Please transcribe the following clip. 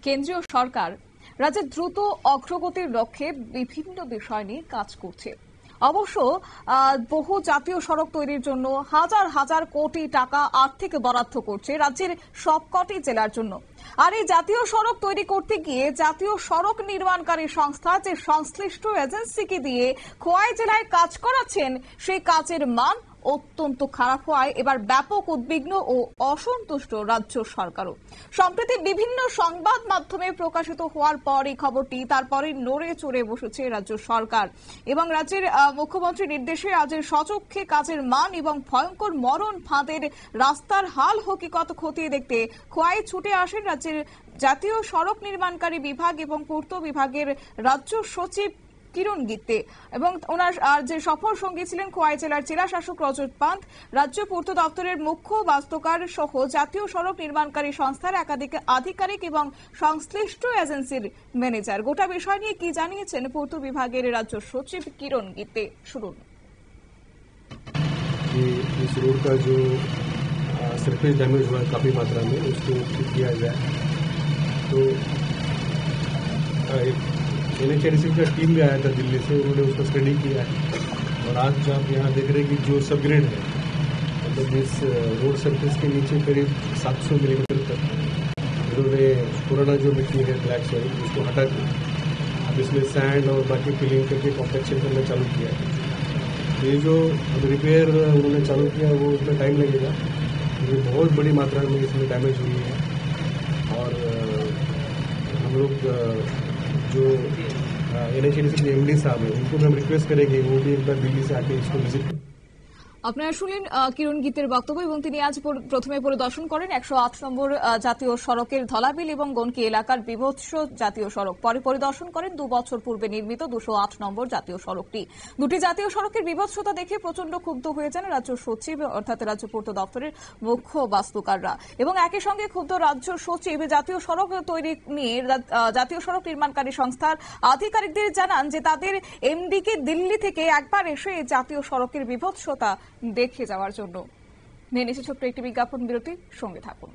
কেন্দ্রীয় সরকার রাজ্যের দ্রুত অগ্রগতির লক্ষ্যে বিভিন্ন বিষয় নিয়ে কাজ করছে। অবশ্য বহু জাতীয় সড়ক তৈরির জন্য হাজার হাজার কোটি টাকা আর্থিক বরাদ্দ করছে রাজ্যের সবকটি জেলার জন্য। আর এই জাতীয় সড়ক তৈরি করতে গিয়ে জাতীয় সড়ক নির্মাণকারী সংস্থা যে সংশ্লিষ্ট এজেন্সিকে দিয়ে খোয়াই জেলায় কাজ করাচ্ছেন, সেই কাজের মান অত্যন্ত খারাপ হওয়ায় এবার ব্যাপক উদ্বিগ্ন ও অসন্তুষ্ট রাজ্য সরকারও। সম্প্রতি বিভিন্ন সংবাদ মাধ্যমে প্রকাশিত হওয়ার পর এই খবরটি তারপরে নড়ে চড়ে বসেছে রাজ্য সরকার এবং রাজ্যের মুখ্যমন্ত্রীর নির্দেশে রাজ্যের স্বচক্ষে কাজের মান এবং ভয়ঙ্কর মরণ ফাঁদের রাস্তার হাল হকিকত খতিয়ে দেখতে খোয়াই ছুটে আসেন রাজ্যের জাতীয় সড়ক নির্মাণকারী বিভাগ এবং পূর্ত বিভাগের রাজ্য সচিব কিরণ গিত্তে এবং ওনার যে সফর সঙ্গী ছিলেন খোয়াই জেলার জেলা শাসক রজত পান্ত, রাজ্য পূর্ত দপ্তরের মুখ্য বাস্তুকার সহ জাতীয় সড়ক নির্মাণকারী সংস্থার একাধিক আধিকারিক এবং সংশ্লিষ্ট এজেন্সির ম্যানেজার। গোটা বিষয় নিয়ে কি জানিয়েছেন পূর্ত বিভাগের রাজ্য সচিব কিরণ গিত্তে, শুনুন। इस रोड का जो सरफेस डैमेज हुआ है काफ़ी मात्रा में, उसको ठीक किया जाए। तो NHIDC का टीम भी आया था दिल्ली से, उन्होंने उसका स्टडी किया है। और आज जो आप यहाँ देख रहे हैं कि जो सबग्रेड है, मतलब इस रोड सरफेस के नीचे करीब 700 मिलीमीटर तक उन्होंने पुराना जो मिट्टी है ब्लैक सॉइल उसको हटा के अब इसमें सैंड और बाकी फिलिंग करके कॉम्पैक्शन करना चालू किया है। ये जो रिपेयर उन्होंने चालू किया वो उसमें टाइम लगेगा, क्योंकि बहुत बड़ी मात्रा में इसमें डैमेज हुई है। और हम लोग जो NHIDC के MD साहब हैं उनको भी हम रिक्वेस्ट करेंगे वो भी एक बार दिल्ली से आके इसको विजिट करें। আপনারা শুনলেন কিরণ গীতের বক্তব্য এবং তিনি আজ প্রথমে পরিদর্শন করেন 108 নম্বর জাতীয় সড়কের ধলাবিল এবং গনকি এলাকার বিভৎস জাতীয় সড়ক। পরে পরিদর্শন করেন 2 বছর পূর্বে নির্মিত 208 নম্বর জাতীয় সড়কটি। দুটি জাতীয় সড়কের বিভৎসতা দেখে প্রচন্ড ক্ষুব্ধ হয়ে যান রাজ্য সচিব অর্থাৎ রাজ্য পূর্ত দপ্তরের মুখ্য বাস্তুকাররা এবং একই সঙ্গে ক্ষুব্ধ রাজ্য সচিব জাতীয় সড়ক তৈরি নিয়ে জাতীয় সড়ক নির্মাণকারী সংস্থার আধিকারিকদের জানান যে তাদের MD কে দিল্লি থেকে একবার এসে জাতীয় সড়কের বিভৎসতা দেখে যাওয়ার জন্য। নিয়ে নিচ্ছে ছোট্ট একটি বিজ্ঞাপন বিরতি, সঙ্গে থাকুন।